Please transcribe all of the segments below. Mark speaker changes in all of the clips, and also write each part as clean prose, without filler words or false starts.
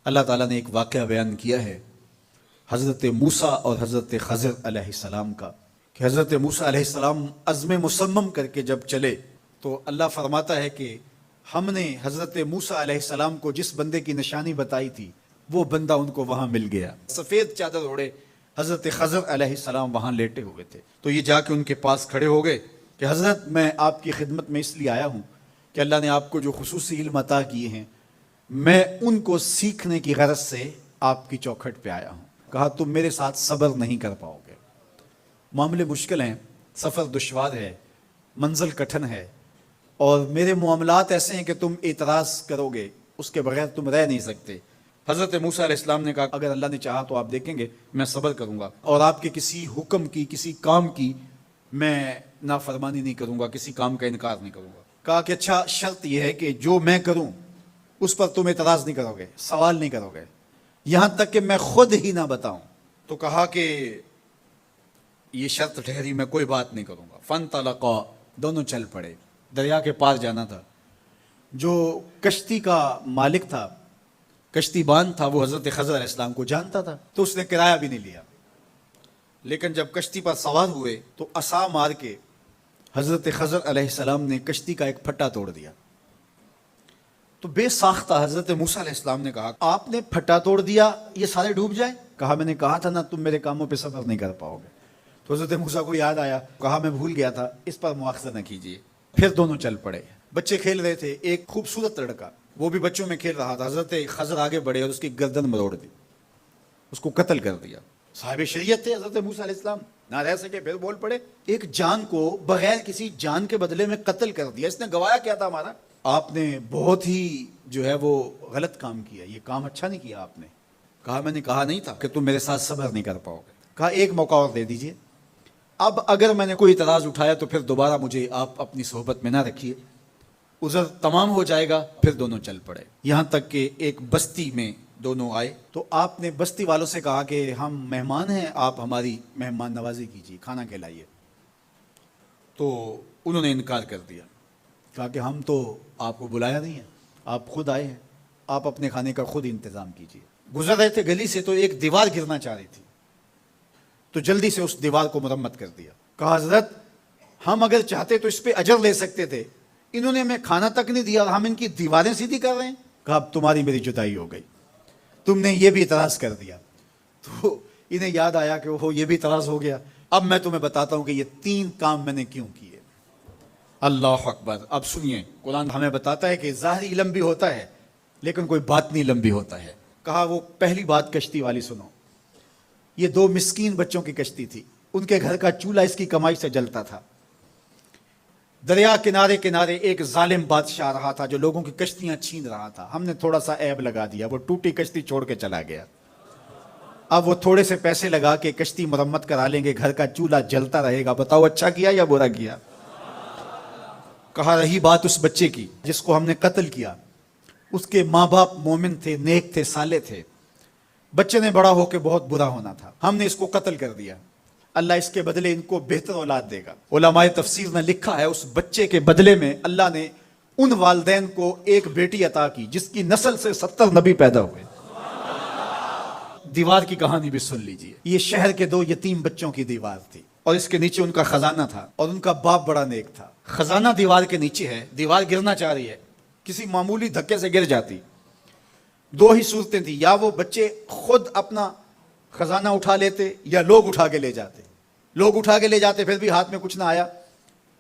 Speaker 1: اللہ تعالیٰ نے ایک واقعہ بیان کیا ہے حضرت موسیٰ اور حضرت خضر علیہ السلام کا، کہ حضرت موسیٰ علیہ السلام عزم مصمم کر کے جب چلے تو اللہ فرماتا ہے کہ ہم نے حضرت موسیٰ علیہ السلام کو جس بندے کی نشانی بتائی تھی وہ بندہ ان کو وہاں مل گیا۔ سفید چادر اوڑے حضرت خضر علیہ السلام وہاں لیٹے ہوئے تھے، تو یہ جا کے ان کے پاس کھڑے ہو گئے کہ حضرت میں آپ کی خدمت میں اس لیے آیا ہوں کہ اللہ نے آپ کو جو خصوصی علم عطا کیے ہیں میں ان کو سیکھنے کی غرض سے آپ کی چوکھٹ پہ آیا ہوں۔ کہا تم میرے ساتھ صبر نہیں کر پاؤ گے، معاملے مشکل ہیں، سفر دشوار ہے، منزل کٹھن ہے، اور میرے معاملات ایسے ہیں کہ تم اعتراض کرو گے اس کے بغیر تم رہ نہیں سکتے۔ حضرت موسیٰ علیہ السلام نے کہا اگر اللہ نے چاہا تو آپ دیکھیں گے میں صبر کروں گا اور آپ کے کسی حکم کی کسی کام کی میں نافرمانی نہیں کروں گا، کسی کام کا انکار نہیں کروں گا۔ کہا کہ اچھا شرط یہ ہے کہ جو میں کروں اس پر تم اعتراض نہیں کرو گے، سوال نہیں کرو گے، یہاں تک کہ میں خود ہی نہ بتاؤں۔ تو کہا کہ یہ شرط ٹھہری، میں کوئی بات نہیں کروں گا۔ فانطلقا، دونوں چل پڑے، دریا کے پار جانا تھا۔ جو کشتی کا مالک تھا، کشتی بان تھا، وہ حضرت خضر علیہ السلام کو جانتا تھا تو اس نے کرایہ بھی نہیں لیا، لیکن جب کشتی پر سوار ہوئے تو عصا مار کے حضرت خضر علیہ السلام نے کشتی کا ایک پھٹا توڑ دیا۔ تو بے ساختہ حضرت موسیٰ علیہ السلام نے کہا آپ نے پھٹا توڑ دیا، یہ سارے ڈوب جائیں؟ کہا میں نے کہا تھا نا تم میرے کاموں پہ صبر نہیں کر پاؤ گے۔ تو حضرت موسیٰ کو یاد آیا، کہا میں بھول گیا تھا، اس پر مواخذہ نہ کیجیے۔ پھر دونوں چل پڑے، بچے کھیل رہے تھے، ایک خوبصورت لڑکا وہ بھی بچوں میں کھیل رہا تھا۔ حضرت خضر آگے بڑھے اور اس کی گردن مروڑ دی، اس کو قتل کر دیا۔ صاحب شریعت تھے حضرت موسیٰ علیہ السلام، نہ رہ سکے، پھر بول پڑے ایک جان کو بغیر کسی جان کے بدلے میں قتل کر دیا، اس نے گوایا کیا تھا ہمارا؟ آپ نے بہت ہی جو ہے وہ غلط کام کیا، یہ کام اچھا نہیں کیا آپ نے۔ کہا میں نے کہا نہیں تھا کہ تم میرے ساتھ صبر نہیں کر پاؤ گے۔ کہا ایک موقع اور دے دیجئے، اب اگر میں نے کوئی اعتراض اٹھایا تو پھر دوبارہ مجھے آپ اپنی صحبت میں نہ رکھیے، عذر تمام ہو جائے گا۔ پھر دونوں چل پڑے، یہاں تک کہ ایک بستی میں دونوں آئے تو آپ نے بستی والوں سے کہا کہ ہم مہمان ہیں، آپ ہماری مہمان نوازی کیجیے، کھانا کھلائیے۔ تو انہوں نے انکار کر دیا، کہا کہ ہم تو آپ کو بلایا نہیں ہے، آپ خود آئے ہیں، آپ اپنے کھانے کا خود انتظام کیجیے۔ گزر رہے تھے گلی سے تو ایک دیوار گرنا چاہ رہی تھی، تو جلدی سے اس دیوار کو مرمت کر دیا۔ کہا حضرت ہم اگر چاہتے تو اس پہ اجر لے سکتے تھے، انہوں نے ہمیں کھانا تک نہیں دیا اور ہم ان کی دیواریں سیدھی کر رہے ہیں۔ کہا اب تمہاری میری جدائی ہو گئی، تم نے یہ بھی اعتراض کر دیا۔ تو انہیں یاد آیا کہ وہ یہ بھی اعتراض ہو گیا، اب میں تمہیں بتاتا ہوں کہ یہ 3 کام میں نے کیوں کیے۔ اللہ اکبر۔ اب سنیے، قرآن ہمیں بتاتا ہے کہ ظاہری علم بھی ہوتا ہے لیکن کوئی باطنی علم بھی ہوتا ہے۔ کہا وہ پہلی بات کشتی والی سنو، یہ 2 مسکین بچوں کی کشتی تھی، ان کے گھر کا چولہا اس کی کمائی سے جلتا تھا۔ دریا کنارے کنارے ایک ظالم بادشاہ رہا تھا جو لوگوں کی کشتیاں چھین رہا تھا، ہم نے تھوڑا سا عیب لگا دیا، وہ ٹوٹی کشتی چھوڑ کے چلا گیا۔ اب وہ تھوڑے سے پیسے لگا کے کشتی مرمت کرا لیں گے، گھر کا چولہا جلتا رہے گا، بتاؤ اچھا کیا یا برا کیا؟ کہا رہی بات اس بچے کی جس کو ہم نے قتل کیا، اس کے ماں باپ مومن تھے، نیک تھے، صالح تھے، بچے نے بڑا ہو کے بہت برا ہونا تھا، ہم نے اس کو قتل کر دیا، اللہ اس کے بدلے ان کو بہتر اولاد دے گا۔ علماء تفسیر نے لکھا ہے اس بچے کے بدلے میں اللہ نے ان والدین کو ایک بیٹی عطا کی جس کی نسل سے 70 نبی پیدا ہوئے۔ دیوار کی کہانی بھی سن لیجئے، یہ شہر کے 2 یتیم بچوں کی دیوار تھی اور اس کے نیچے ان کا خزانہ تھا اور ان کا باپ بڑا نیک تھا۔ خزانہ دیوار کے نیچے ہے، دیوار گرنا چاہ رہی ہے، کسی معمولی دھکے سے گر جاتی۔ 2 ہی صورتیں تھیں، یا وہ بچے خود اپنا خزانہ اٹھا لیتے یا لوگ اٹھا کے لے جاتے۔ لوگ اٹھا کے لے جاتے پھر بھی ہاتھ میں کچھ نہ آیا،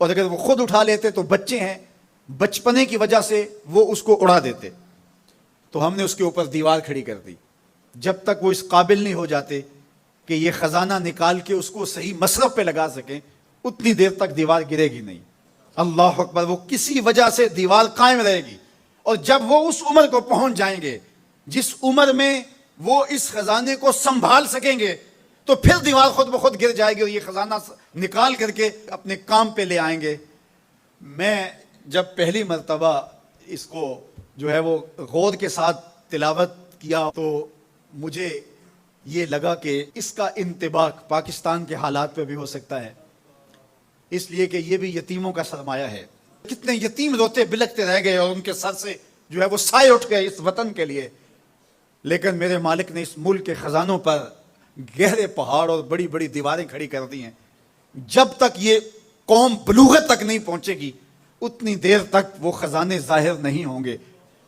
Speaker 1: اور اگر وہ خود اٹھا لیتے تو بچے ہیں، بچپنے کی وجہ سے وہ اس کو اڑا دیتے۔ تو ہم نے اس کے اوپر دیوار کھڑی کر دی، جب تک وہ اس قابل نہیں ہو جاتے کہ یہ خزانہ نکال کے اس کو صحیح مصرف پہ لگا سکیں، اتنی دیر تک دیوار گرے گی نہیں۔ اللہ اکبر۔ وہ کسی وجہ سے دیوار قائم رہے گی، اور جب وہ اس عمر کو پہنچ جائیں گے جس عمر میں وہ اس خزانے کو سنبھال سکیں گے تو پھر دیوار خود بخود گر جائے گی اور یہ خزانہ نکال کر کے اپنے کام پہ لے آئیں گے۔ میں جب پہلی مرتبہ اس کو جو ہے وہ غور کے ساتھ تلاوت کیا تو مجھے یہ لگا کہ اس کا انطباق پاکستان کے حالات پہ بھی ہو سکتا ہے، اس لیے کہ یہ بھی یتیموں کا سرمایہ ہے۔ کتنے یتیم روتے بلکتے رہ گئے اور ان کے سر سے جو ہے وہ سائے اٹھ گئے اس وطن کے لیے، لیکن میرے مالک نے اس ملک کے خزانوں پر گہرے پہاڑ اور بڑی بڑی دیواریں کھڑی کر دی ہیں. جب تک یہ قوم بلوغت تک نہیں پہنچے گی اتنی دیر تک وہ خزانے ظاہر نہیں ہوں گے.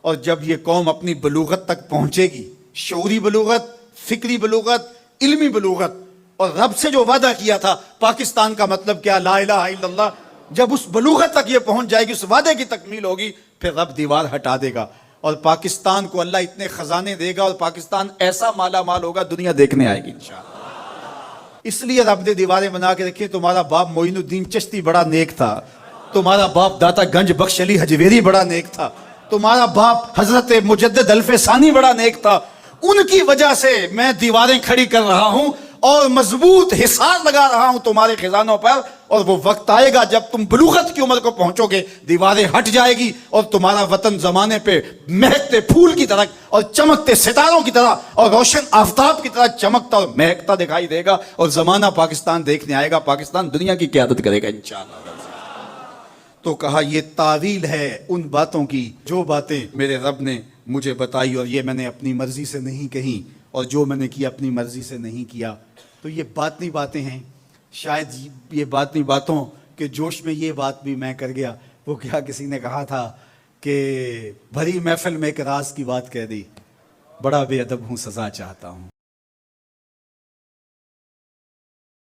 Speaker 1: اور جب یہ قوم اپنی بلوغت تک پہنچے گی، شعوری بلوغت، فکری بلوغت، علمی بلوغت، اور رب سے جو وعدہ کیا تھا پاکستان کا مطلب کیا، لا الہ الا اللہ، جب اس بلوغت تک یہ پہنچ جائے گی، اس وعدے کی تکمیل ہوگی، پھر رب دیوار ہٹا دے گا اور پاکستان کو اللہ اتنے خزانے دے گا اور پاکستان ایسا مالا مال ہوگا دنیا دیکھنے آئے گی انشاءاللہ. اس لیے رب نے دیواریں بنا کے رکھی. تمہارا باپ معین الدین چشتی بڑا نیک تھا، تمہارا باپ داتا گنج بخش علی حجویری بڑا نیک تھا، تمہارا باپ حضرت مجدد الف ثانی بڑا نیک تھا. ان کی وجہ سے میں دیواریں کھڑی کر رہا ہوں اور مضبوط حصار لگا رہا ہوں تمہارے خزانوں پر. اور وہ وقت آئے گا جب تم بلوغت کی عمر کو پہنچو گے، دیواریں ہٹ جائے گی اور تمہارا وطن زمانے پہ مہکتے پھول کی طرح اور چمکتے ستاروں کی طرح اور روشن آفتاب کی طرح چمکتا اور مہکتا دکھائی دے گا اور زمانہ پاکستان دیکھنے آئے گا. پاکستان دنیا کی قیادت کرے گا انشاءاللہ. تو کہا یہ تعویل ہے ان باتوں کی جو باتیں میرے رب نے مجھے بتائی اور یہ میں نے اپنی مرضی سے نہیں کہی اور جو میں نے کیا اپنی مرضی سے نہیں کیا. تو یہ باطنی باتیں ہیں. شاید یہ باطنی باتوں کے جوش میں یہ بات بھی میں کر گیا. وہ کیا کسی نے کہا تھا کہ بھری محفل میں ایک راز کی بات کہہ دی، بڑا بے ادب ہوں سزا چاہتا ہوں.